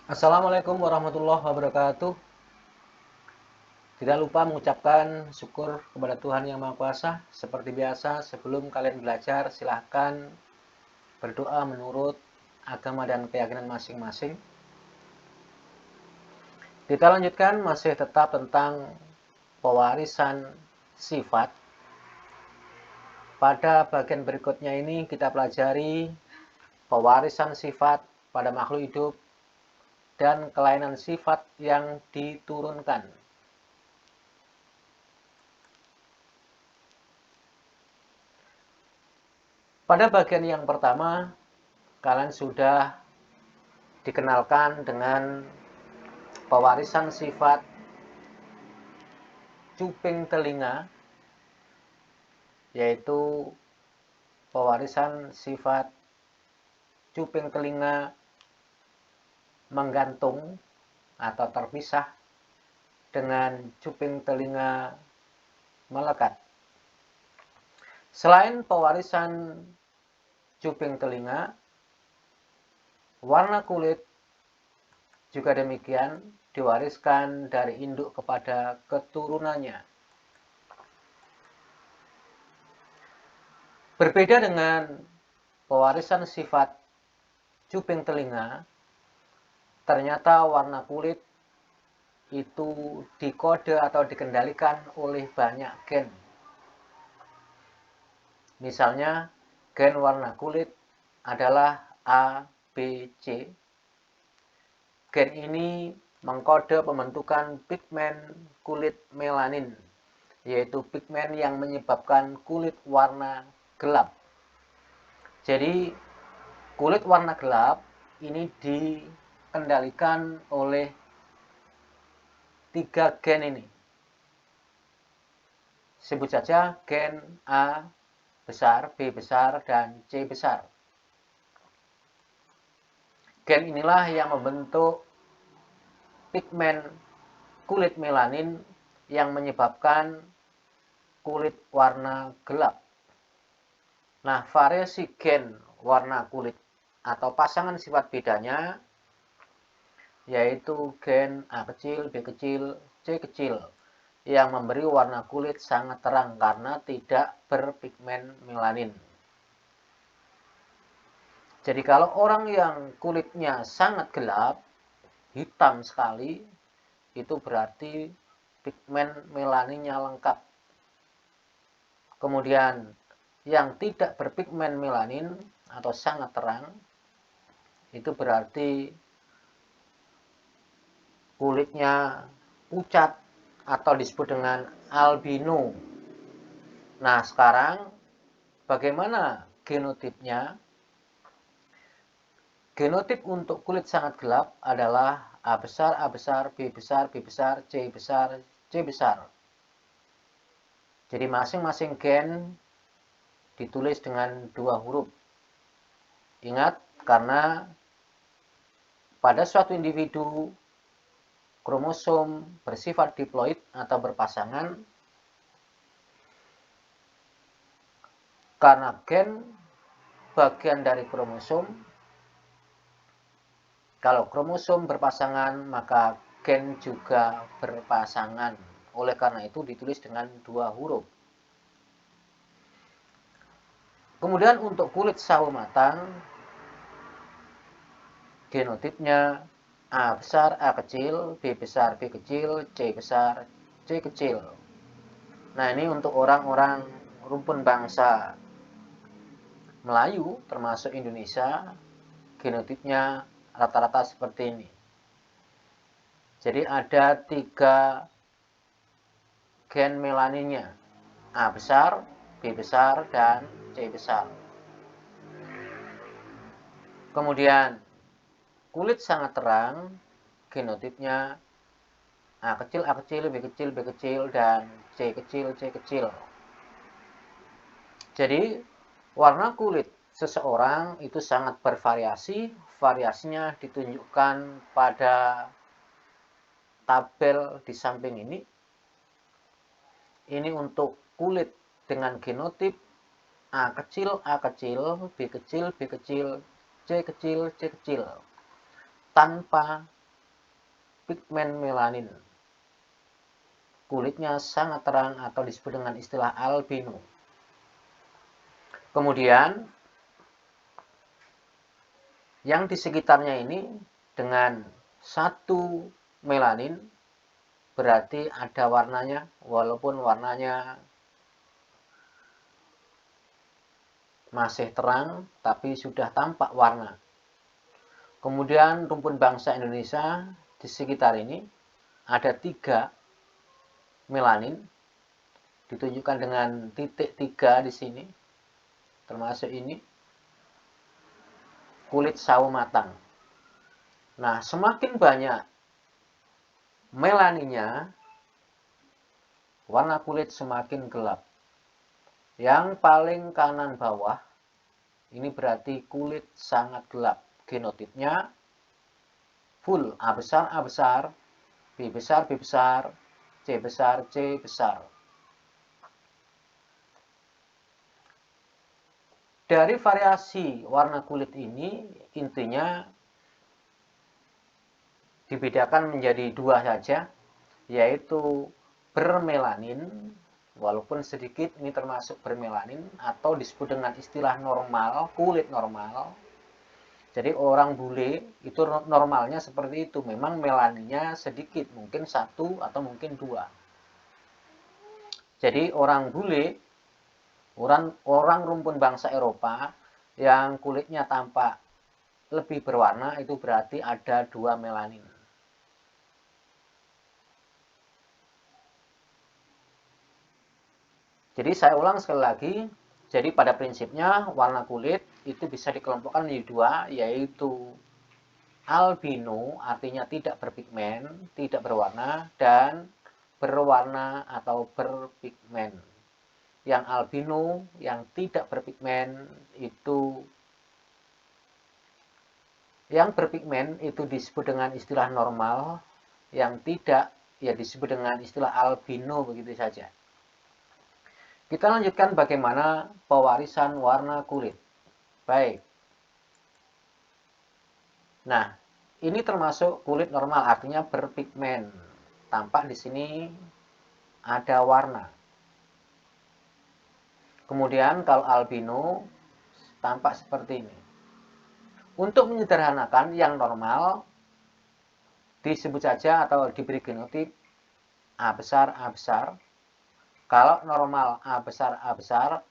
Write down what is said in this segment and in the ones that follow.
Assalamualaikum warahmatullahi wabarakatuh. Tidak lupa mengucapkan syukur kepada Tuhan Yang Maha Kuasa. Seperti biasa, sebelum kalian belajar, silahkan berdoa menurut agama dan keyakinan masing-masing. Kita lanjutkan masih tetap tentang pewarisan sifat. Pada bagian berikutnya ini kita pelajari pewarisan sifat pada makhluk hidup dan kelainan sifat yang diturunkan. Pada bagian yang pertama, kalian sudah dikenalkan dengan pewarisan sifat cuping telinga, yaitu pewarisan sifat cuping telinga menggantung atau terpisah dengan cuping telinga melekat. Selain pewarisan cuping telinga, warna kulit juga demikian diwariskan dari induk kepada keturunannya. Berbeda dengan pewarisan sifat cuping telinga, ternyata warna kulit itu dikode atau dikendalikan oleh banyak gen. Misalnya, gen warna kulit adalah A, B, C. Gen ini mengkode pembentukan pigmen kulit melanin, yaitu pigmen yang menyebabkan kulit warna gelap. Jadi, kulit warna gelap ini dikendalikan oleh 3 gen ini. Sebut saja gen A besar, B besar, dan C besar. Gen inilah yang membentuk pigmen kulit melanin yang menyebabkan kulit warna gelap. Nah, variasi gen warna kulit atau pasangan sifat bedanya yaitu gen A kecil, B kecil, C kecil yang memberi warna kulit sangat terang karena tidak berpigmen melanin. Jadi kalau orang yang kulitnya sangat gelap, hitam sekali, itu berarti pigmen melaninnya lengkap. Kemudian yang tidak berpigmen melanin atau sangat terang, itu berarti kulitnya pucat atau disebut dengan albino. Nah, sekarang bagaimana genotipnya? Genotip untuk kulit sangat gelap adalah A besar, A besar, B besar, B besar, C besar, C besar. Jadi masing-masing gen ditulis dengan 2 huruf. Ingat, karena pada suatu individu kromosom bersifat diploid atau berpasangan, karena gen bagian dari kromosom. Kalau kromosom berpasangan, maka gen juga berpasangan. Oleh karena itu ditulis dengan 2 huruf. Kemudian untuk kulit sawo matang, genotipnya A besar, A kecil, B besar, B kecil, C besar, C kecil. Nah, ini untuk orang-orang rumpun bangsa Melayu, termasuk Indonesia, genotipnya rata-rata seperti ini. Jadi ada 3 gen melaninnya, A besar, B besar, dan C besar. Kemudian kulit sangat terang, genotipnya A kecil, A kecil, B kecil, B kecil, dan C kecil, C kecil. Jadi warna kulit seseorang itu sangat bervariasi. Variasinya ditunjukkan pada tabel di samping ini. Ini untuk kulit dengan genotip A kecil, A kecil, B kecil, B kecil, C kecil, C kecil, tanpa pigmen melanin. Kulitnya sangat terang atau disebut dengan istilah albino. Kemudian yang di sekitarnya ini dengan satu melanin berarti ada warnanya, walaupun warnanya masih terang tapi sudah tampak warna. Kemudian rumpun bangsa Indonesia di sekitar ini ada 3 melanin, ditunjukkan dengan titik 3 di sini, termasuk ini kulit sawo matang. Nah, semakin banyak melaninnya, warna kulit semakin gelap. Yang paling kanan bawah, ini berarti kulit sangat gelap. Genotipnya full A besar, B besar, C besar. Dari variasi warna kulit ini, intinya dibedakan menjadi 2 saja, yaitu bermelanin, walaupun sedikit, ini termasuk bermelanin, atau disebut dengan istilah normal, kulit normal. Jadi orang bule itu normalnya seperti itu, memang melaninnya sedikit, mungkin 1 atau mungkin 2. Jadi orang bule, orang rumpun bangsa Eropa yang kulitnya tampak lebih berwarna, itu berarti ada 2 melanin. Jadi saya ulang sekali lagi, jadi pada prinsipnya warna kulit itu bisa dikelompokkan menjadi 2, yaitu albino, artinya tidak berpigmen, tidak berwarna, dan berwarna atau berpigmen. Yang albino, yang tidak berpigmen, itu yang berpigmen itu disebut dengan istilah normal, yang tidak ya disebut dengan istilah albino, begitu saja. Kita lanjutkan bagaimana pewarisan warna kulit. Baik. Nah, ini termasuk kulit normal, artinya berpigmen. Tampak di sini ada warna. Kemudian kalau albino tampak seperti ini. Untuk menyederhanakan, yang normal disebut saja atau diberi genotip A besar. Kalau normal A besar,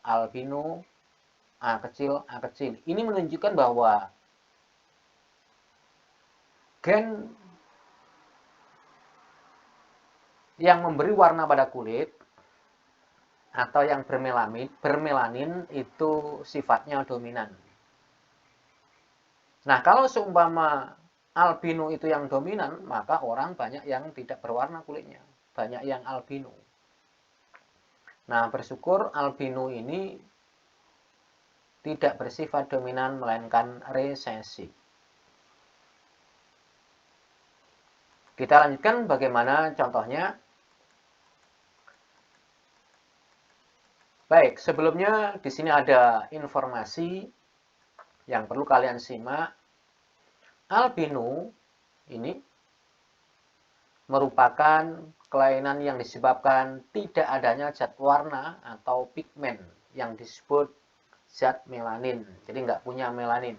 albino A kecil. Ini menunjukkan bahwa gen yang memberi warna pada kulit atau yang bermelanin itu sifatnya dominan. Nah, kalau seumpama albino itu yang dominan, maka orang banyak yang tidak berwarna kulitnya, banyak yang albino. Nah, bersyukur albino ini tidak bersifat dominan melainkan resesif. Kita lanjutkan bagaimana contohnya. Baik, sebelumnya di sini ada informasi yang perlu kalian simak. Albino ini merupakan kelainan yang disebabkan tidak adanya zat warna atau pigmen yang disebut zat melanin. Jadi nggak punya melanin.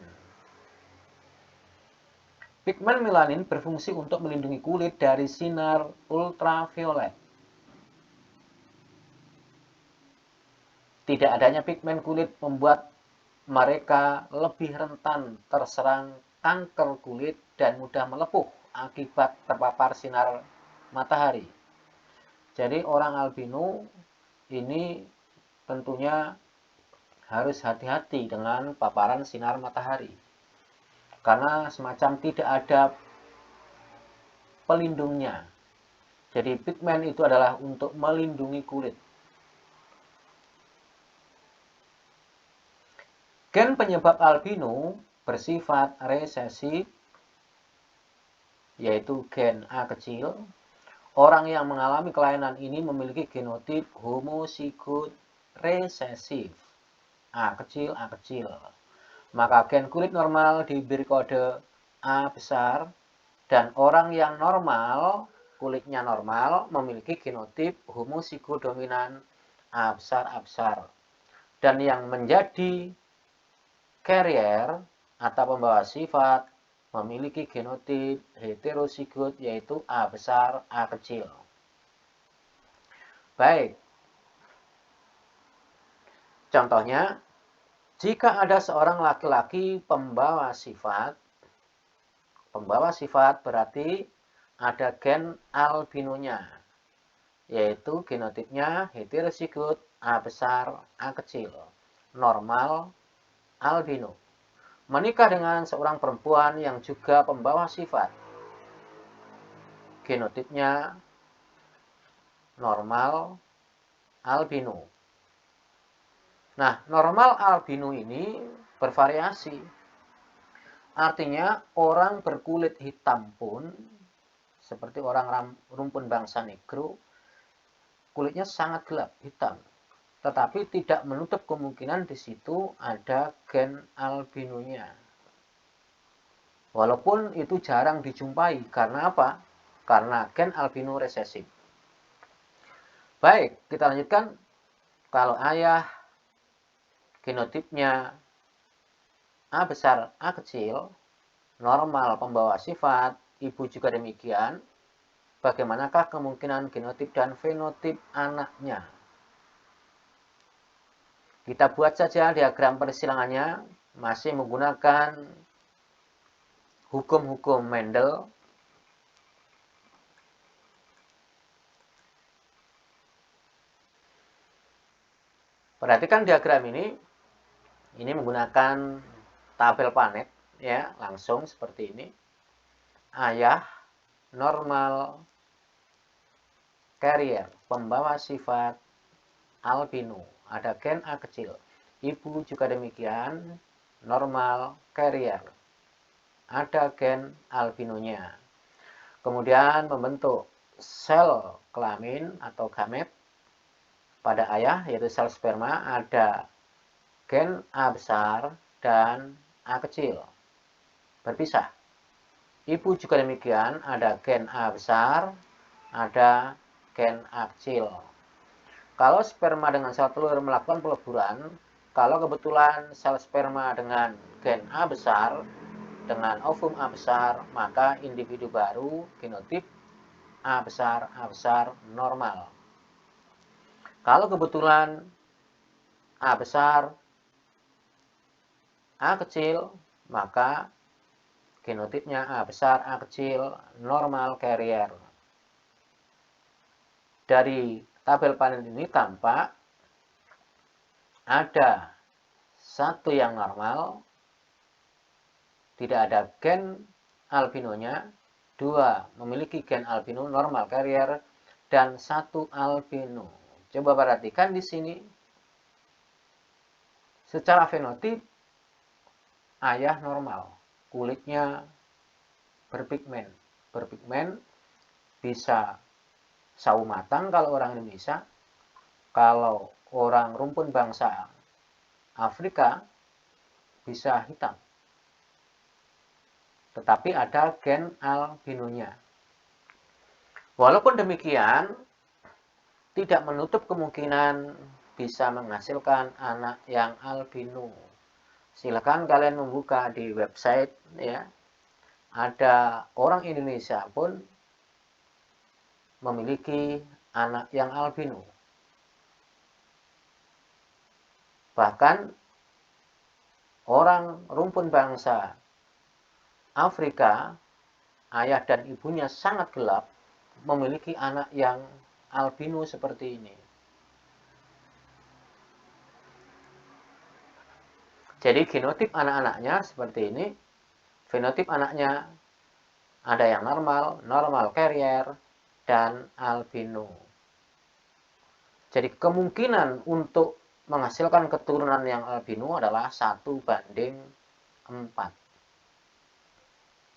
Pigmen melanin berfungsi untuk melindungi kulit dari sinar ultraviolet. Tidak adanya pigmen kulit membuat mereka lebih rentan terserang kanker kulit dan mudah melepuh akibat terpapar sinar matahari. Jadi orang albino ini tentunya harus hati-hati dengan paparan sinar matahari. Karena semacam tidak ada pelindungnya. Jadi pigmen itu adalah untuk melindungi kulit. Gen penyebab albino bersifat resesif, yaitu gen A kecil. Orang yang mengalami kelainan ini memiliki genotip homozigot resesif A kecil. Maka gen kulit normal diberi kode A besar, Dan orang yang normal, kulitnya normal, memiliki genotip homosigodominan A besar A besar. Dan yang menjadi carrier atau pembawa sifat memiliki genotip heterosigot yaitu A besar A kecil. Baik. Contohnya, jika ada seorang laki-laki pembawa sifat berarti ada gen albinonya, yaitu genotipnya heterosigot A besar A kecil, normal albino. Menikah dengan seorang perempuan yang juga pembawa sifat, genotipnya normal albino. Nah, normal albino ini bervariasi. Artinya orang berkulit hitam pun, seperti orang rumpun bangsa negro, kulitnya sangat gelap, hitam. Tetapi tidak menutup kemungkinan di situ ada gen albinonya. Walaupun itu jarang dijumpai. Karena apa? Karena gen albino resesif. Baik, kita lanjutkan. Kalau ayah genotipnya A besar A kecil, normal pembawa sifat, ibu juga demikian, bagaimanakah kemungkinan genotip dan fenotip anaknya? Kita buat saja diagram persilangannya, masih menggunakan hukum-hukum Mendel. Perhatikan diagram ini menggunakan tabel planet, ya, langsung seperti ini. Ayah normal carrier, pembawa sifat albino, ada gen A kecil. Ibu juga demikian, normal carrier, ada gen albinonya. Kemudian membentuk sel kelamin atau gamet pada ayah, yaitu sel sperma, ada gen A besar dan A kecil, berpisah. Ibu juga demikian, ada gen A besar, ada gen A kecil. Kalau sperma dengan sel telur melakukan peleburan, kalau kebetulan sel sperma dengan gen A besar, dengan ovum A besar, maka individu baru genotip A besar normal. Kalau kebetulan A besar, A kecil, maka genotipnya A besar, A kecil, normal carrier. Dari tabel panel ini tampak ada satu yang normal, tidak ada gen albinonya, dua memiliki gen albino normal carrier, dan satu albino. Coba perhatikan di sini. Secara fenotip, ayah normal, kulitnya berpigmen. Berpigmen bisa sawo matang kalau orang Indonesia. Kalau orang rumpun bangsa Afrika bisa hitam. Tetapi ada gen albinonya. Walaupun demikian, tidak menutup kemungkinan bisa menghasilkan anak yang albino. Silakan kalian membuka di website, ya. Ada orang Indonesia pun memiliki anak yang albino. Bahkan orang rumpun bangsa Afrika, ayah dan ibunya sangat gelap, memiliki anak yang albino seperti ini. Jadi genotip anak-anaknya seperti ini. Fenotip anaknya ada yang normal, normal carrier, dan albino. Jadi kemungkinan untuk menghasilkan keturunan yang albino adalah 1:4.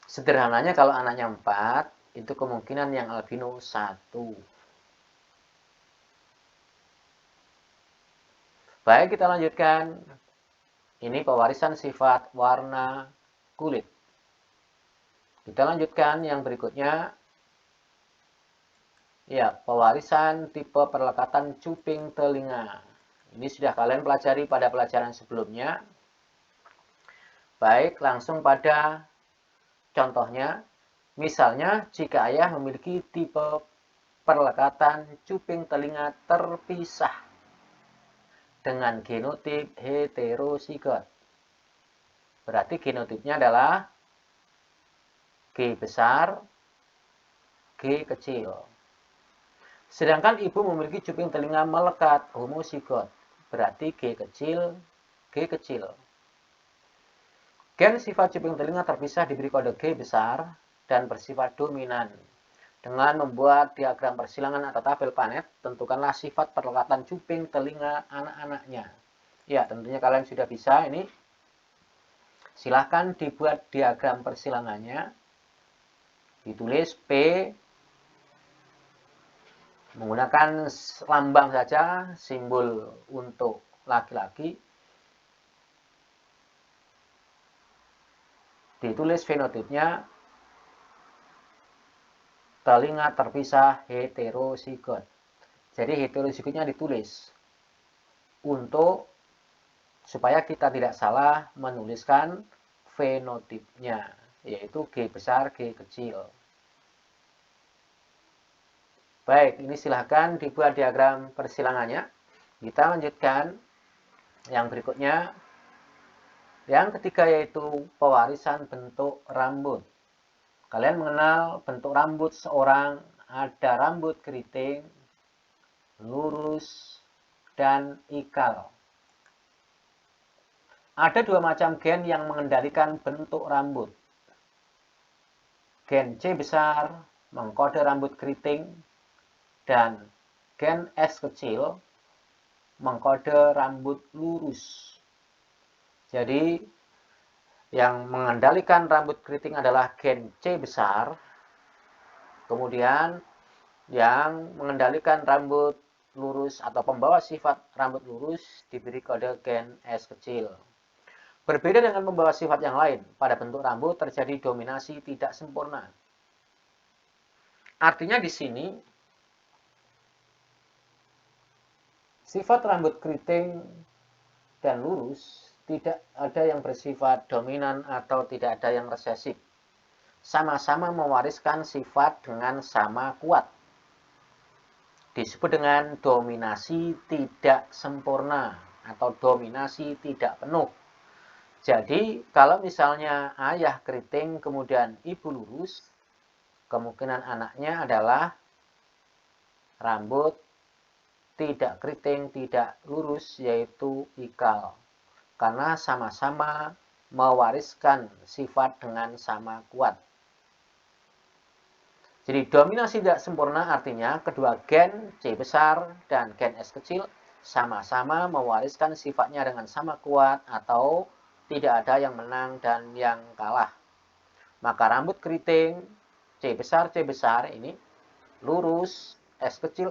Sederhananya kalau anaknya 4, itu kemungkinan yang albino 1. Baik, kita lanjutkan. Ini pewarisan sifat warna kulit. Kita lanjutkan yang berikutnya. Ya, pewarisan tipe perlekatan cuping telinga. Ini sudah kalian pelajari pada pelajaran sebelumnya. Baik, langsung pada contohnya. Misalnya, jika ayah memiliki tipe perlekatan cuping telinga terpisah dengan genotip heterozigot. Berarti genotipnya adalah G besar, G kecil. Sedangkan ibu memiliki cuping telinga melekat homozigot, berarti G kecil, G kecil. Gen sifat cuping telinga terpisah diberi kode G besar dan bersifat dominan. Dengan membuat diagram persilangan atau tabel planet, tentukanlah sifat perlekatan cuping telinga anak-anaknya. Ya, tentunya kalian sudah bisa ini. Silahkan dibuat diagram persilangannya. Ditulis P menggunakan lambang saja, simbol untuk laki-laki. Ditulis fenotipnya telinga terpisah heterozigot. Jadi heterozigotnya ditulis untuk supaya kita tidak salah menuliskan fenotipnya, yaitu G besar, G kecil. Baik, ini silahkan dibuat diagram persilangannya. Kita lanjutkan yang berikutnya. Yang ketiga yaitu pewarisan bentuk rambut. Kalian mengenal bentuk rambut seorang, ada rambut keriting, lurus, dan ikal. Ada dua macam gen yang mengendalikan bentuk rambut. Gen C besar mengkode rambut keriting, dan gen S kecil mengkode rambut lurus. Jadi yang mengendalikan rambut keriting adalah gen C besar. Kemudian yang mengendalikan rambut lurus atau pembawa sifat rambut lurus diberi kode gen S kecil. Berbeda dengan pembawa sifat yang lain, pada bentuk rambut terjadi dominasi tidak sempurna. Artinya di sini sifat rambut keriting dan lurus tidak ada yang bersifat dominan atau tidak ada yang resesif. Sama-sama mewariskan sifat dengan sama kuat. Disebut dengan dominasi tidak sempurna atau dominasi tidak penuh. Jadi, kalau misalnya ayah keriting kemudian ibu lurus, kemungkinan anaknya adalah rambut tidak keriting, tidak lurus, yaitu ikal. Karena sama-sama mewariskan sifat dengan sama kuat. Jadi dominasi tidak sempurna artinya kedua gen C besar dan gen S kecil sama-sama mewariskan sifatnya dengan sama kuat atau tidak ada yang menang dan yang kalah. Maka rambut keriting C besar ini lurus S kecil,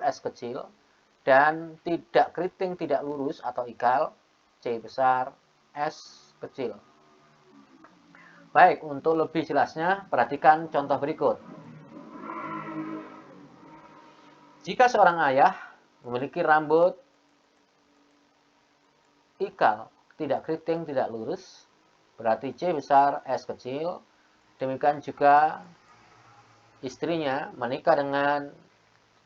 dan tidak keriting, tidak lurus atau ikal C besar, S kecil. Baik, untuk lebih jelasnya perhatikan contoh berikut. Jika seorang ayah memiliki rambut ikal, tidak keriting, tidak lurus, berarti C besar, S kecil. Demikian juga istrinya menikah dengan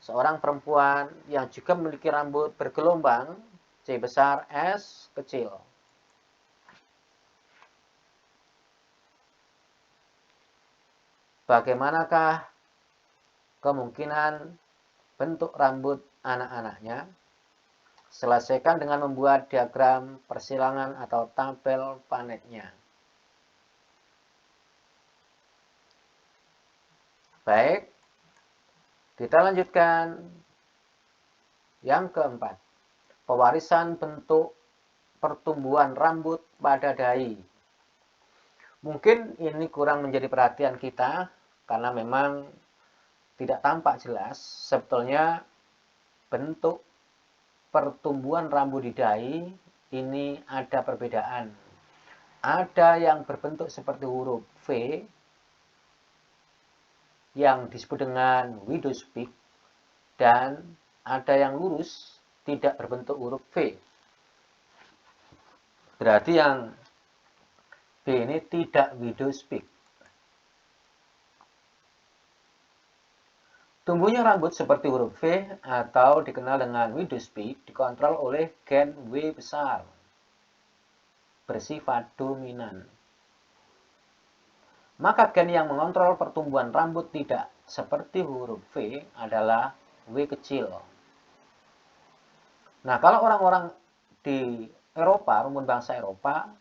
seorang perempuan yang juga memiliki rambut bergelombang, C besar, S kecil. Bagaimanakah kemungkinan bentuk rambut anak-anaknya? Selesaikan dengan membuat diagram persilangan atau tabel planetnya. Baik, kita lanjutkan yang keempat. Pewarisan bentuk pertumbuhan rambut pada dahi. Mungkin ini kurang menjadi perhatian kita karena memang tidak tampak jelas sebetulnya bentuk pertumbuhan rambut di dahi ini ada perbedaan. Ada yang berbentuk seperti huruf V, yang disebut dengan widow's peak, dan ada yang lurus tidak berbentuk huruf V. Berarti yang B ini tidak widow's peak. Tumbuhnya rambut seperti huruf V atau dikenal dengan widow's peak dikontrol oleh gen W besar bersifat dominan. Maka gen yang mengontrol pertumbuhan rambut tidak seperti huruf V adalah W kecil. Nah, kalau orang-orang di Eropa, rumpun bangsa Eropa,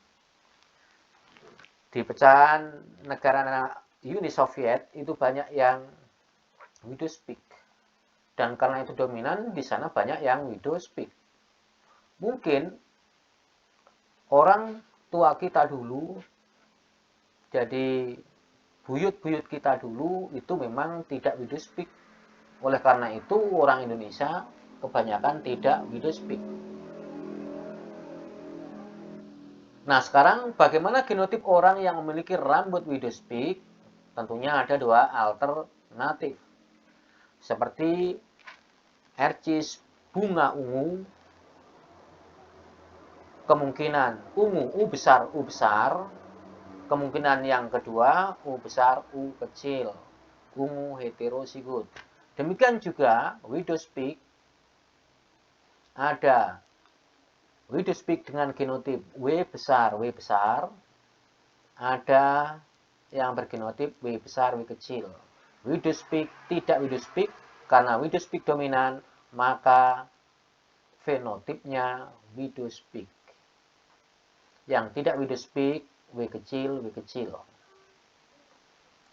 di pecahan negara Uni Soviet itu banyak yang widow's peak. Dan karena itu dominan, di sana banyak yang widow's peak. Mungkin orang tua kita dulu, jadi buyut-buyut kita dulu itu memang tidak widow's peak. Oleh karena itu orang Indonesia kebanyakan tidak widow's peak. Nah, sekarang bagaimana genotip orang yang memiliki rambut widow's peak? Tentunya ada dua alternatif. Seperti Ercis bunga ungu, kemungkinan ungu U besar, kemungkinan yang kedua U besar, U kecil, ungu heterozigot. Demikian juga widow's peak, ada widow's peak dengan genotip W besar, ada yang bergenotip W besar, W kecil. Widow's peak tidak widow's peak, karena widow's peak dominan, maka fenotipnya widow's peak. Yang tidak widow's peak, W kecil, W kecil.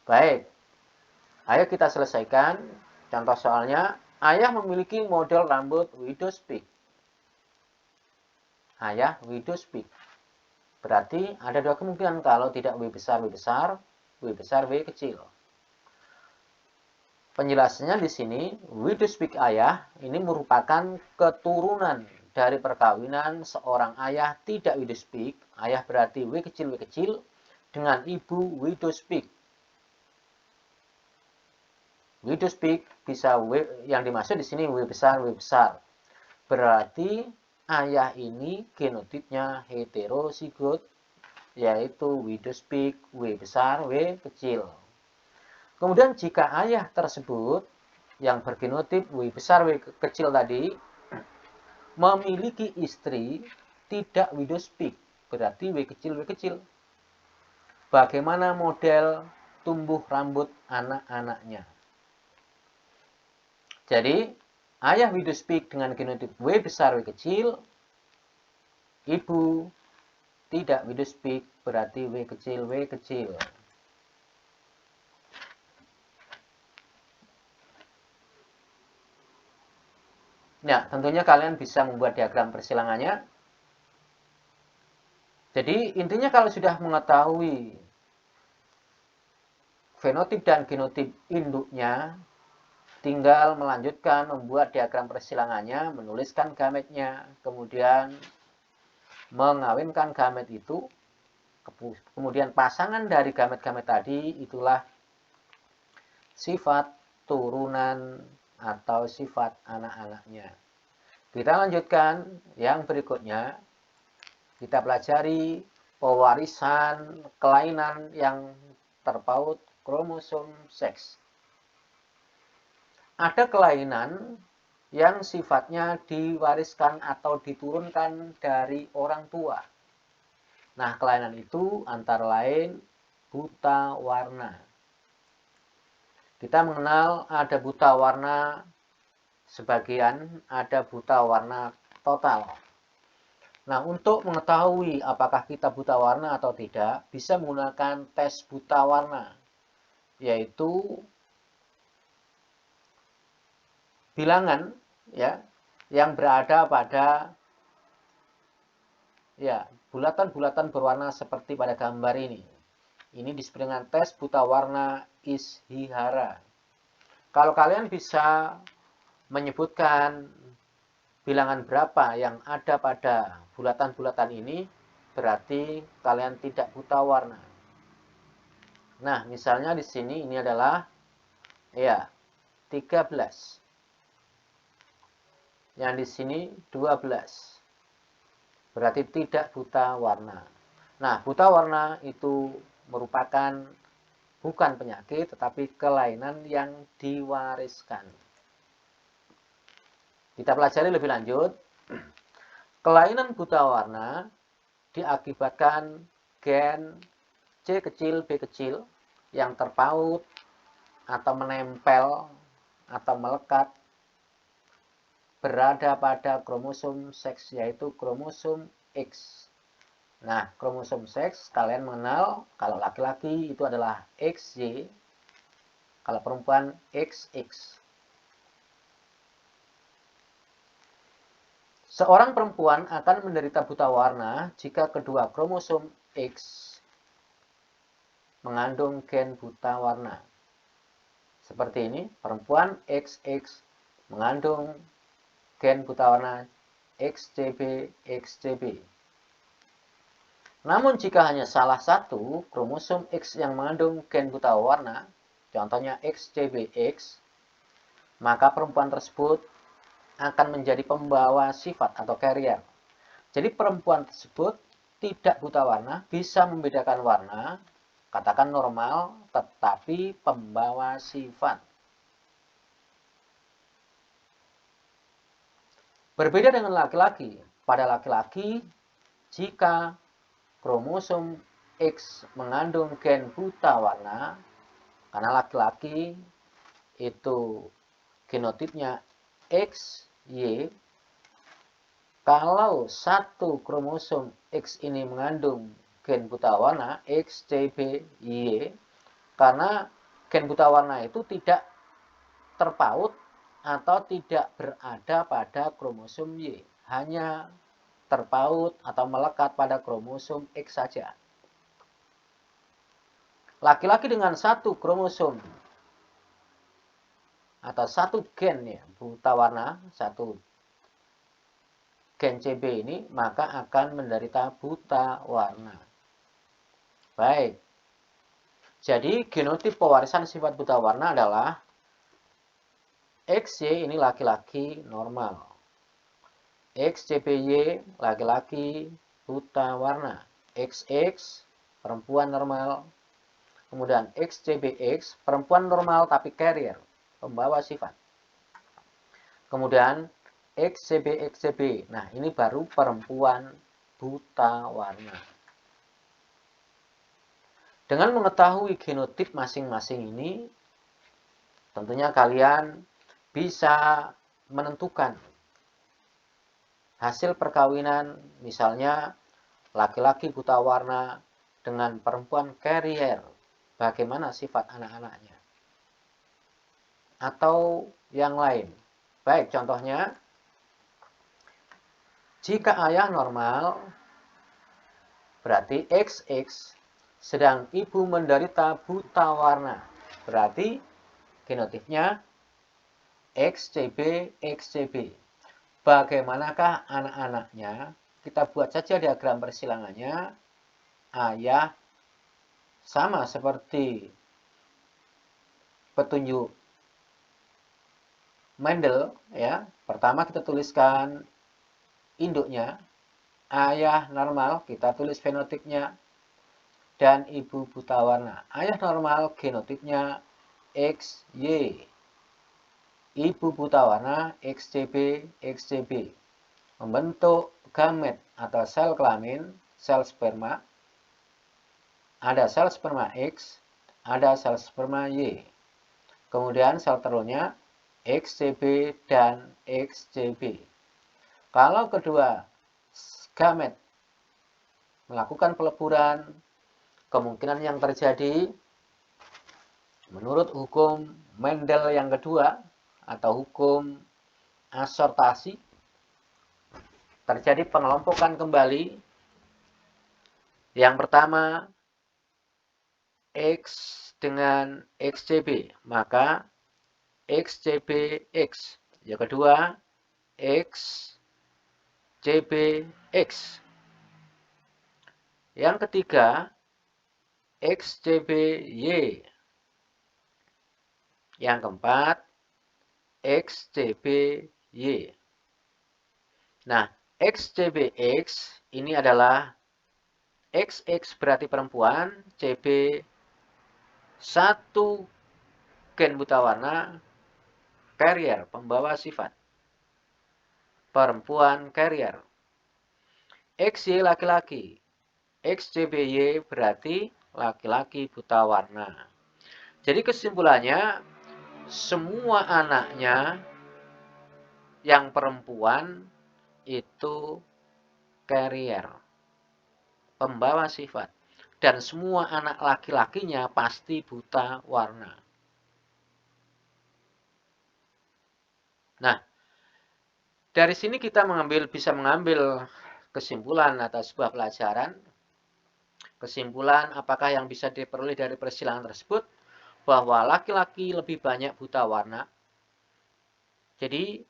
Baik, ayo kita selesaikan. Contoh soalnya, ayah memiliki model rambut widow's peak. Ayah widow's peak. Berarti ada dua kemungkinan kalau tidak W besar, W kecil. Penjelasannya di sini, widow's peak ayah ini merupakan keturunan dari perkawinan seorang ayah tidak widow's peak. Ayah berarti W kecil, dengan ibu widow's peak. Widow's peak bisa W, yang dimaksud di sini W besar. Berarti ayah ini genotipnya heterozigot, yaitu widow's peak W besar, W kecil. Kemudian jika ayah tersebut yang bergenotip W besar, W kecil tadi memiliki istri tidak widow's peak, berarti W kecil. Bagaimana model tumbuh rambut anak-anaknya? Jadi, ayah widow's peak dengan genotip W besar, W kecil, ibu tidak widow's peak, berarti W kecil. Nah, tentunya kalian bisa membuat diagram persilangannya. Jadi, intinya kalau sudah mengetahui fenotip dan genotip induknya, tinggal melanjutkan membuat diagram persilangannya, menuliskan gametnya, kemudian mengawinkan gamet itu, kemudian pasangan dari gamet-gamet tadi itulah sifat turunan atau sifat anak-anaknya. Kita lanjutkan yang berikutnya. Kita pelajari pewarisan kelainan yang terpaut kromosom seks. Ada kelainan yang sifatnya diwariskan atau diturunkan dari orang tua. Nah, kelainan itu antara lain buta warna. Kita mengenal ada buta warna sebagian, ada buta warna total. Nah, untuk mengetahui apakah kita buta warna atau tidak, bisa menggunakan tes buta warna, yaitu bilangan ya yang berada pada bulatan-bulatan berwarna seperti pada gambar ini. Ini disebut dengan tes buta warna Ishihara. Kalau kalian bisa menyebutkan bilangan berapa yang ada pada bulatan-bulatan ini, berarti kalian tidak buta warna. Nah, misalnya di sini ini adalah Ya, 13. Yang di sini 12. Berarti tidak buta warna. Nah, buta warna itu merupakan bukan penyakit, tetapi kelainan yang diwariskan. Kita pelajari lebih lanjut. Kelainan buta warna diakibatkan gen C kecil, B kecil yang terpaut atau menempel atau melekat berada pada kromosom seks, yaitu kromosom X. Nah, kromosom seks kalian mengenal, kalau laki-laki itu adalah XY, kalau perempuan XX. Seorang perempuan akan menderita buta warna jika kedua kromosom X mengandung gen buta warna. Seperti ini, perempuan XX mengandung gen buta warna XCB, XCB. Namun jika hanya salah satu kromosom X yang mengandung gen buta warna, contohnya XCBX, maka perempuan tersebut akan menjadi pembawa sifat atau carrier. Jadi perempuan tersebut tidak buta warna, bisa membedakan warna, katakan normal, tetapi pembawa sifat. Berbeda dengan laki-laki. Pada laki-laki, jika kromosom X mengandung gen buta warna, karena laki-laki itu genotipnya XY, kalau satu kromosom X ini mengandung gen buta warna XCBY, karena gen buta warna itu tidak terpaut atau tidak berada pada kromosom Y, hanya terpaut atau melekat pada kromosom X saja. Laki-laki dengan satu kromosom atau satu gen ya, buta warna, satu gen CB ini, maka akan menderita buta warna. Baik. Jadi genotip pewarisan sifat buta warna adalah XY ini laki-laki normal. XCBY laki-laki buta warna. XX perempuan normal. Kemudian XCBX perempuan normal tapi carrier, pembawa sifat. Kemudian XCB. Nah, ini baru perempuan buta warna. Dengan mengetahui genotip masing-masing ini, tentunya kalian bisa menentukan hasil perkawinan, misalnya laki-laki buta warna dengan perempuan carrier, bagaimana sifat anak-anaknya. Atau yang lain. Baik, contohnya, jika ayah normal, berarti XX, sedang ibu menderita buta warna. Berarti genotipnya XCB. Bagaimanakah anak-anaknya? Kita buat saja diagram persilangannya. Ayah sama seperti petunjuk Mendel ya. Pertama kita tuliskan induknya. Ayah normal, kita tulis fenotipnya. Dan ibu buta warna. Ayah normal genotipnya XY. Ibu buta warna XCB. Membentuk gamet atau sel kelamin, sel sperma. Ada sel sperma X, ada sel sperma Y. Kemudian sel telurnya XCB dan XCB. Kalau kedua gamet melakukan peleburan, kemungkinan yang terjadi menurut hukum Mendel yang kedua atau hukum asortasi, terjadi pengelompokan kembali. Yang pertama X dengan XCB, maka XCBX. Yang kedua XCBX. Yang ketiga XCBY. Yang keempat, XCBY. Nah, XCBX ini adalah XX berarti perempuan, CB satu gen buta warna, carrier, pembawa sifat. Perempuan carrier. XY laki-laki. XCBY berarti laki-laki buta warna. Jadi kesimpulannya, semua anaknya yang perempuan itu carrier, pembawa sifat. Dan semua anak laki-lakinya pasti buta warna. Nah, dari sini kita bisa mengambil kesimpulan atas sebuah pelajaran. Kesimpulan apakah yang bisa diperoleh dari persilangan tersebut, bahwa laki-laki lebih banyak buta warna. Jadi,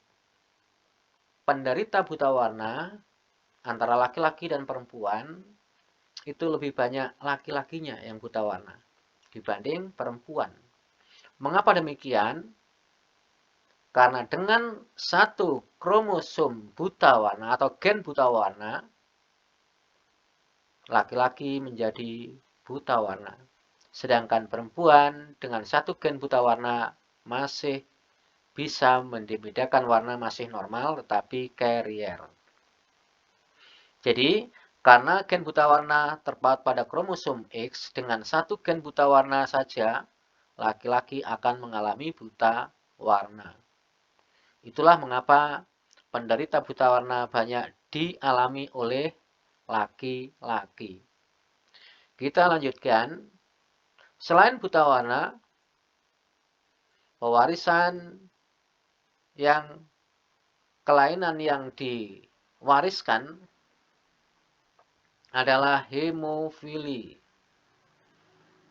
penderita buta warna antara laki-laki dan perempuan itu lebih banyak laki-lakinya yang buta warna dibanding perempuan. Mengapa demikian? Karena dengan satu kromosom buta warna atau gen buta warna, laki-laki menjadi buta warna. Sedangkan perempuan dengan satu gen buta warna masih bisa membedakan warna, masih normal, tetapi carrier. Jadi, karena gen buta warna terpaut pada kromosom X, dengan satu gen buta warna saja, laki-laki akan mengalami buta warna. Itulah mengapa penderita buta warna banyak dialami oleh laki-laki. Kita lanjutkan. Selain buta warna, pewarisan yang kelainan yang diwariskan adalah hemofili.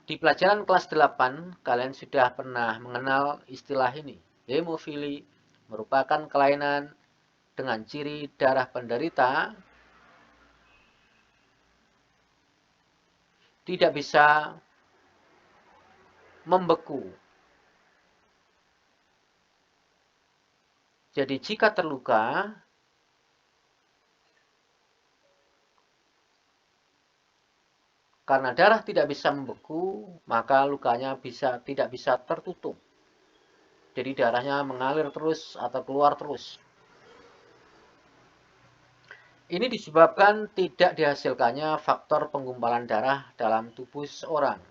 Di pelajaran kelas 8, kalian sudah pernah mengenal istilah ini. Hemofili merupakan kelainan dengan ciri darah penderita tidak bisa membeku. Jadi jika terluka, karena darah tidak bisa membeku, maka lukanya tidak bisa tertutup. Jadi darahnya mengalir terus atau keluar terus. Ini disebabkan tidak dihasilkannya faktor penggumpalan darah dalam tubuh seseorang.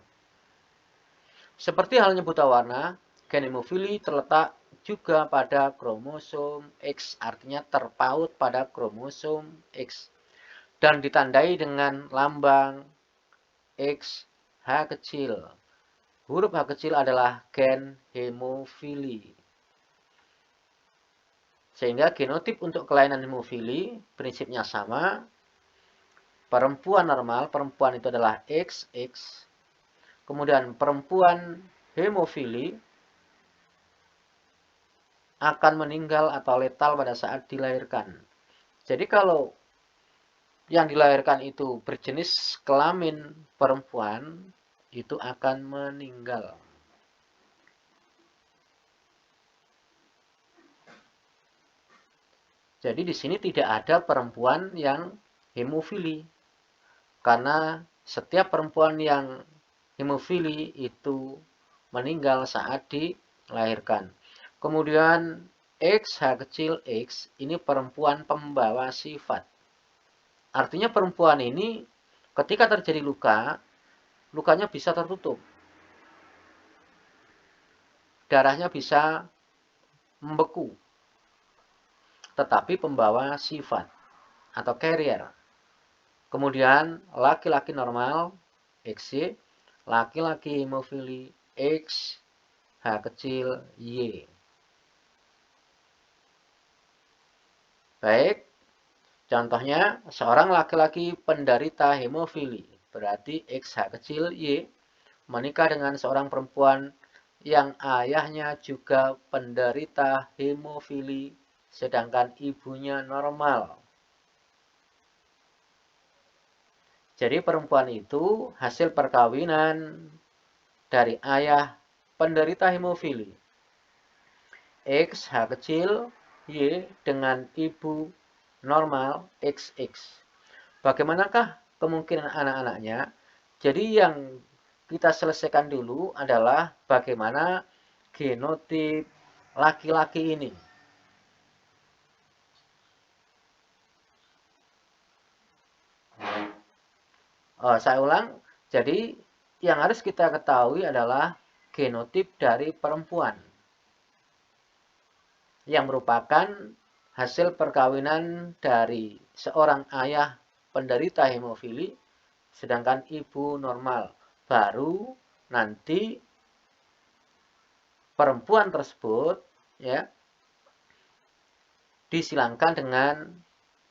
Seperti halnya buta warna, gen hemofili terletak juga pada kromosom X, artinya terpaut pada kromosom X, dan ditandai dengan lambang X H kecil. Huruf H kecil adalah gen hemofili. Sehingga genotip untuk kelainan hemofili prinsipnya sama. Perempuan normal, perempuan itu adalah XX. Kemudian perempuan hemofili akan meninggal atau letal pada saat dilahirkan. Jadi kalau yang dilahirkan itu berjenis kelamin perempuan, itu akan meninggal. Jadi di sini tidak ada perempuan yang hemofili. Karena setiap perempuan yang hemofili itu meninggal saat dilahirkan. Kemudian X, H kecil X, ini perempuan pembawa sifat. Artinya perempuan ini ketika terjadi luka, lukanya bisa tertutup. Darahnya bisa membeku. Tetapi pembawa sifat atau carrier. Kemudian laki-laki normal XY, laki-laki hemofili X, H kecil Y. Baik, contohnya seorang laki-laki penderita hemofili, berarti X, H kecil Y, menikah dengan seorang perempuan yang ayahnya juga penderita hemofili, sedangkan ibunya normal. Jadi perempuan itu hasil perkawinan dari ayah penderita hemofili. X, H kecil, Y dengan ibu normal XX. Bagaimanakah kemungkinan anak-anaknya? Jadi yang kita selesaikan dulu adalah bagaimana genotip laki-laki ini. Saya ulang, jadi yang harus kita ketahui adalah genotip dari perempuan yang merupakan hasil perkawinan dari seorang ayah penderita hemofili sedangkan ibu normal. Baru nanti perempuan tersebut ya disilangkan dengan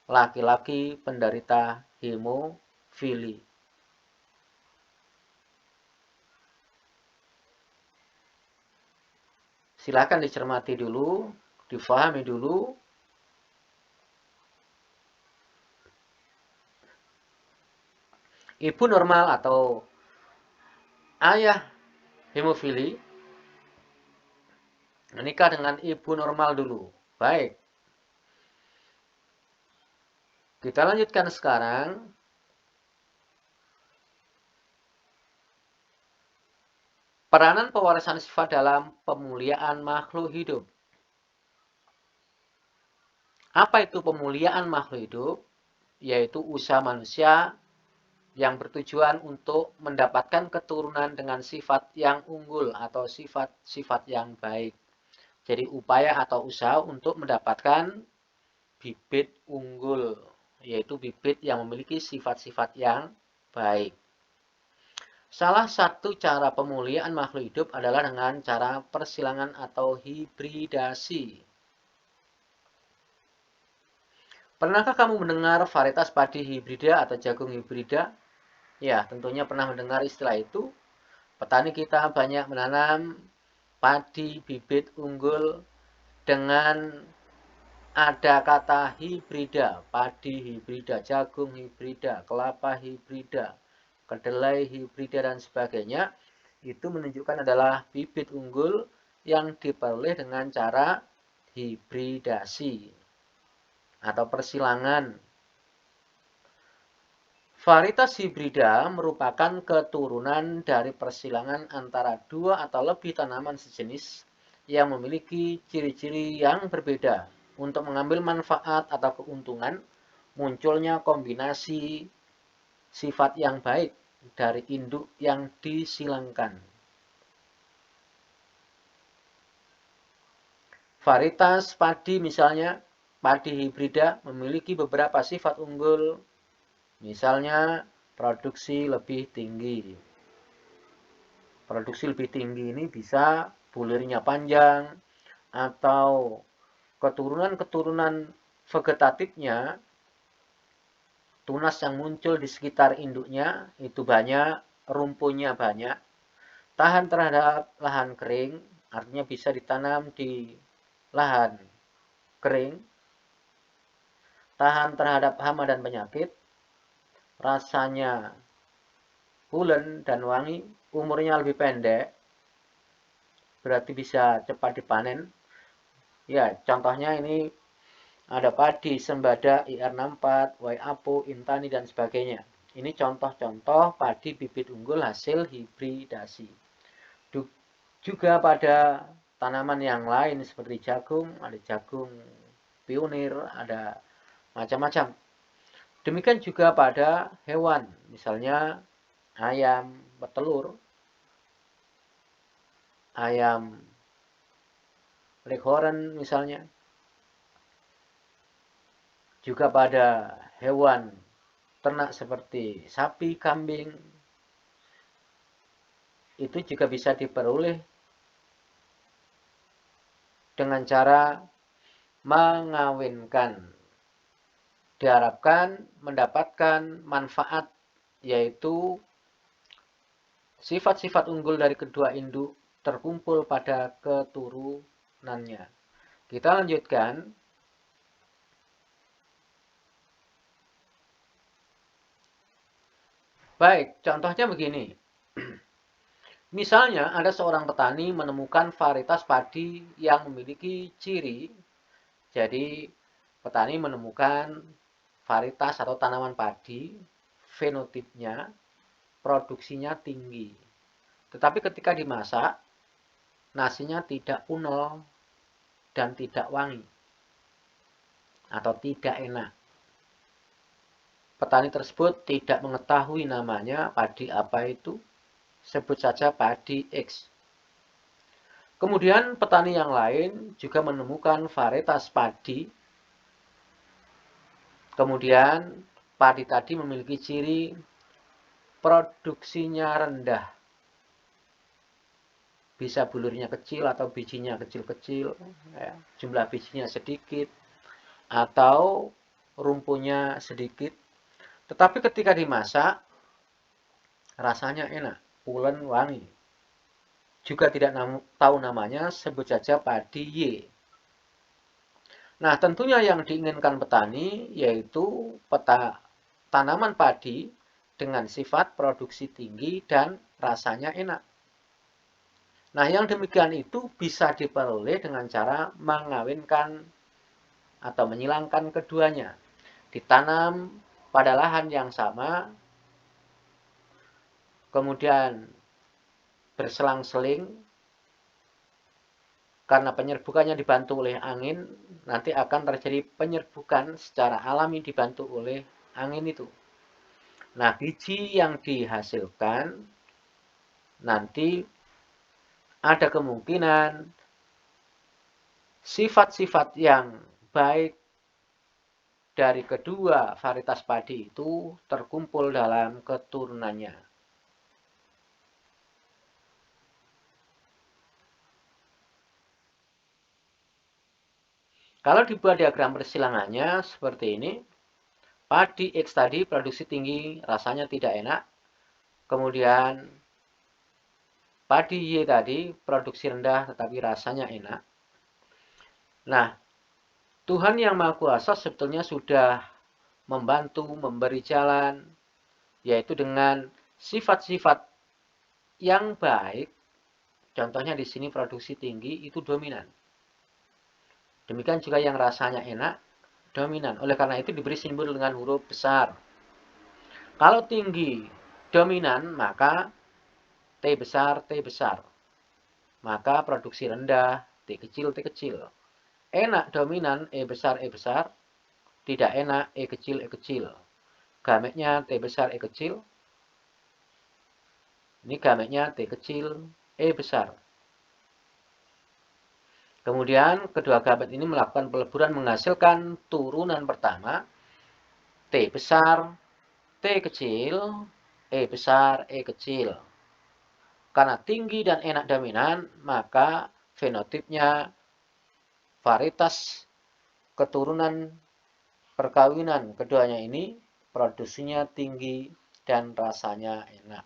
laki-laki penderita hemofili. Silakan dicermati dulu, difahami dulu. Ibu normal atau ayah hemofili menikah dengan ibu normal dulu. Baik. Kita lanjutkan sekarang. Peranan pewarisan sifat dalam pemuliaan makhluk hidup. Apa itu pemuliaan makhluk hidup? Yaitu usaha manusia yang bertujuan untuk mendapatkan keturunan dengan sifat yang unggul atau sifat-sifat yang baik. Jadi upaya atau usaha untuk mendapatkan bibit unggul, yaitu bibit yang memiliki sifat-sifat yang baik. Salah satu cara pemuliaan makhluk hidup adalah dengan cara persilangan atau hibridasi. Pernahkah kamu mendengar varietas padi hibrida atau jagung hibrida? Ya, tentunya pernah mendengar istilah itu. Petani kita banyak menanam padi bibit unggul dengan ada kata hibrida, padi hibrida, jagung hibrida, kelapa hibrida, kedelai hibrida, dan sebagainya. Itu menunjukkan adalah bibit unggul yang diperoleh dengan cara hibridasi atau persilangan. Varietas hibrida merupakan keturunan dari persilangan antara dua atau lebih tanaman sejenis yang memiliki ciri-ciri yang berbeda. Untuk mengambil manfaat atau keuntungan, munculnya kombinasi sifat yang baik dari induk yang disilangkan. Varietas padi misalnya, padi hibrida memiliki beberapa sifat unggul, misalnya produksi lebih tinggi. Produksi lebih tinggi ini bisa bulirnya panjang atau keturunan-keturunan vegetatifnya, tunas yang muncul di sekitar induknya itu banyak, rumpunya banyak, tahan terhadap lahan kering, artinya bisa ditanam di lahan kering, tahan terhadap hama dan penyakit, rasanya pulen dan wangi, umurnya lebih pendek, berarti bisa cepat dipanen. Ya, contohnya ini ada padi, sembada, IR64, Waiapu, Intani, dan sebagainya. Ini contoh-contoh padi bibit unggul hasil hibridasi. Juga pada tanaman yang lain seperti jagung, ada jagung pionir, ada macam-macam. Demikian juga pada hewan, misalnya ayam petelur, ayam leghorn misalnya. Juga pada hewan ternak seperti sapi, kambing, itu juga bisa diperoleh dengan cara mengawinkan. Diharapkan mendapatkan manfaat, yaitu sifat-sifat unggul dari kedua induk terkumpul pada keturunannya. Kita lanjutkan. Baik, contohnya begini. Misalnya, ada seorang petani menemukan varietas padi yang memiliki ciri. Jadi, petani menemukan varietas atau tanaman padi, fenotipnya, produksinya tinggi. Tetapi ketika dimasak, nasinya tidak punel dan tidak wangi atau tidak enak. Petani tersebut tidak mengetahui namanya padi apa itu, sebut saja padi X. Kemudian petani yang lain juga menemukan varietas padi. Kemudian padi tadi memiliki ciri produksinya rendah. Bisa bulurnya kecil atau bijinya kecil-kecil, ya, jumlah bijinya sedikit, atau rumpunya sedikit. Tetapi ketika dimasak, rasanya enak, pulen, wangi. Juga tidak tahu namanya, sebut saja padi Y. Nah, tentunya yang diinginkan petani yaitu tanaman padi dengan sifat produksi tinggi dan rasanya enak. Nah, yang demikian itu bisa diperoleh dengan cara mengawinkan atau menyilangkan keduanya. Ditanam pada lahan yang sama, kemudian berselang-seling, karena penyerbukannya dibantu oleh angin, nanti akan terjadi penyerbukan secara alami dibantu oleh angin itu. Nah, biji yang dihasilkan nanti ada kemungkinan sifat-sifat yang baik dari kedua varietas padi itu terkumpul dalam keturunannya. Kalau dibuat diagram persilangannya seperti ini, padi X tadi produksi tinggi, rasanya tidak enak. Kemudian padi Y tadi produksi rendah tetapi rasanya enak. Nah, Tuhan Yang Maha Kuasa sebetulnya sudah membantu, memberi jalan, yaitu dengan sifat-sifat yang baik. Contohnya di sini produksi tinggi itu dominan. Demikian juga yang rasanya enak, dominan. Oleh karena itu diberi simbol dengan huruf besar. Kalau tinggi dominan, maka T besar, T besar. Maka produksi rendah, T kecil, T kecil. Enak dominan, E besar, E besar. Tidak enak, E kecil, E kecil. Gametnya T besar, E kecil. Ini gametnya T kecil, E besar. Kemudian kedua gamet ini melakukan peleburan menghasilkan turunan pertama, T besar, T kecil, E besar, E kecil. Karena tinggi dan enak dominan, maka fenotipnya varietas keturunan perkawinan keduanya ini produksinya tinggi dan rasanya enak.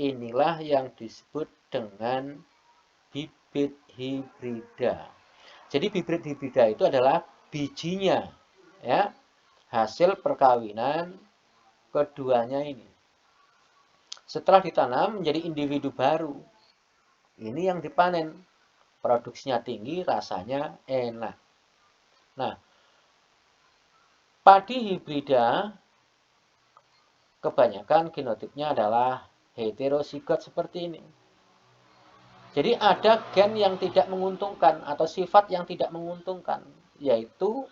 Inilah yang disebut dengan bibit hibrida. Jadi bibit hibrida itu adalah bijinya, ya, hasil perkawinan keduanya ini. Setelah ditanam menjadi individu baru. Ini yang dipanen. Produksinya tinggi, rasanya enak. Nah, padi hibrida kebanyakan genotipnya adalah heterozigot seperti ini. Jadi ada gen yang tidak menguntungkan atau sifat yang tidak menguntungkan, yaitu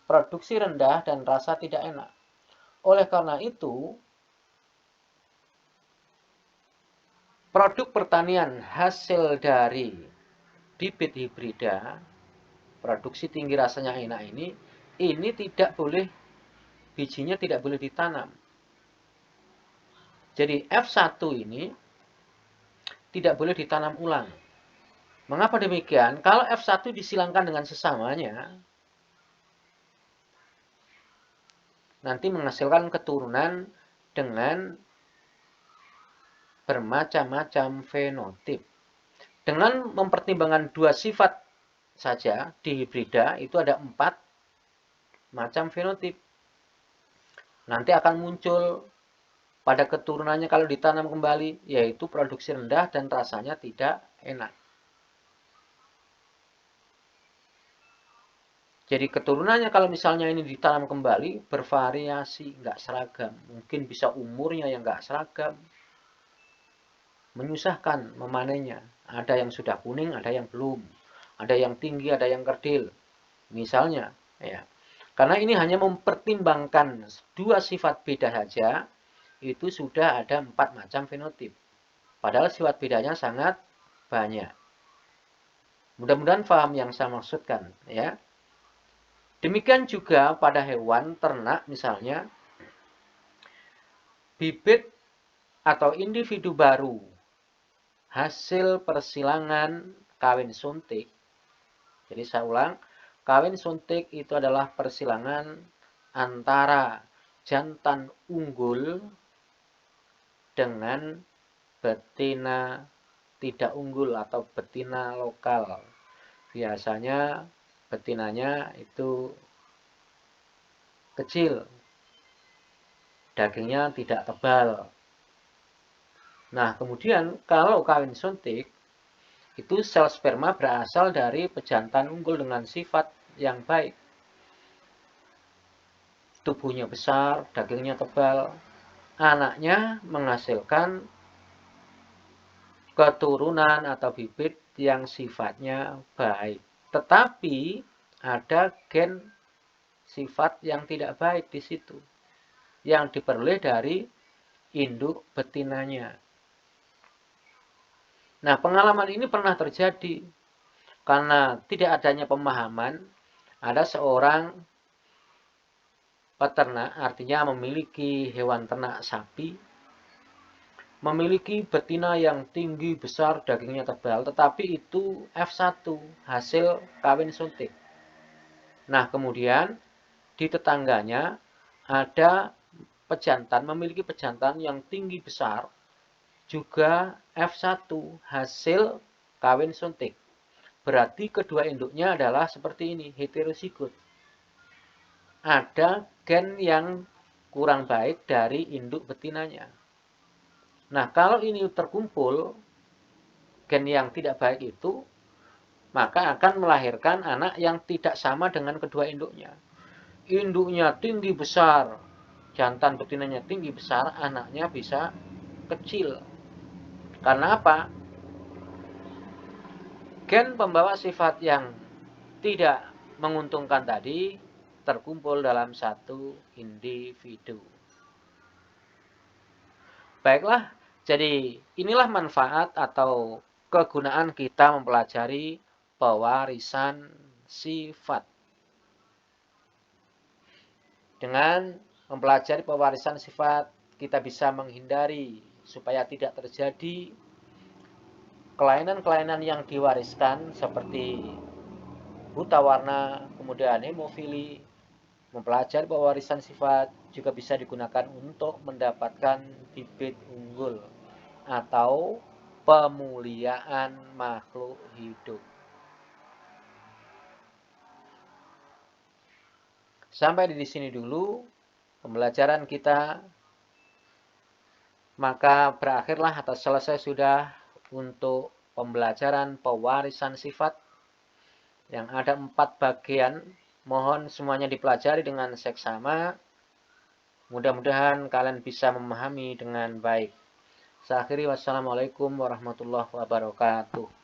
produksi rendah dan rasa tidak enak. Oleh karena itu, produk pertanian hasil dari bibit hibrida, produksi tinggi rasanya enak ini tidak boleh, bijinya tidak boleh ditanam. Jadi F1 ini tidak boleh ditanam ulang. Mengapa demikian? Kalau F1 disilangkan dengan sesamanya, nanti menghasilkan keturunan dengan bermacam-macam fenotip. Dengan mempertimbangkan dua sifat saja di hibrida itu ada 4 macam fenotip. Nanti akan muncul pada keturunannya kalau ditanam kembali, yaitu produksi rendah dan rasanya tidak enak. Jadi keturunannya kalau misalnya ini ditanam kembali, bervariasi, nggak seragam. Mungkin bisa umurnya yang nggak seragam. Menyusahkan memanennya. Ada yang sudah kuning, ada yang belum. Ada yang tinggi, ada yang kerdil. Misalnya, ya. Karena ini hanya mempertimbangkan dua sifat beda saja, itu sudah ada 4 macam fenotip. Padahal sifat bedanya sangat banyak. Mudah-mudahan paham yang saya maksudkan, ya. Demikian juga pada hewan ternak misalnya, bibit atau individu baru hasil persilangan kawin suntik. Jadi saya ulang, kawin suntik itu adalah persilangan antara jantan unggul dengan betina tidak unggul atau betina lokal. Biasanya betinanya itu kecil, dagingnya tidak tebal. Nah, kemudian kalau kawin suntik, itu sel sperma berasal dari pejantan unggul dengan sifat yang baik. Tubuhnya besar, dagingnya tebal. Anaknya menghasilkan keturunan atau bibit yang sifatnya baik. Tetapi ada gen sifat yang tidak baik di situ, yang diperoleh dari induk betinanya. Nah, pengalaman ini pernah terjadi karena tidak adanya pemahaman. Ada seorang peternak, artinya memiliki hewan ternak sapi, memiliki betina yang tinggi, besar, dagingnya tebal, tetapi itu F1, hasil kawin suntik. Nah, kemudian di tetangganya ada pejantan, memiliki pejantan yang tinggi besar, juga F1, hasil kawin suntik. Berarti kedua induknya adalah seperti ini, heterozigot. Ada gen yang kurang baik dari induk betinanya. Nah, kalau ini terkumpul, gen yang tidak baik itu, maka akan melahirkan anak yang tidak sama dengan kedua induknya. Induknya tinggi besar, jantan betinanya tinggi besar, anaknya bisa kecil. Karena apa? Gen pembawa sifat yang tidak menguntungkan tadi terkumpul dalam satu individu. Baiklah, jadi inilah manfaat atau kegunaan kita mempelajari pewarisan sifat. Dengan mempelajari pewarisan sifat, kita bisa menghindari supaya tidak terjadi kelainan-kelainan yang diwariskan seperti buta warna, kemudian hemofili. Mempelajari pewarisan sifat juga bisa digunakan untuk mendapatkan bibit unggul atau pemuliaan makhluk hidup. Sampai di sini dulu pembelajaran kita. Maka berakhirlah atau selesai sudah untuk pembelajaran pewarisan sifat yang ada 4 bagian. Mohon semuanya dipelajari dengan seksama. Mudah-mudahan kalian bisa memahami dengan baik. Saya akhiri, wassalamualaikum warahmatullahi wabarakatuh.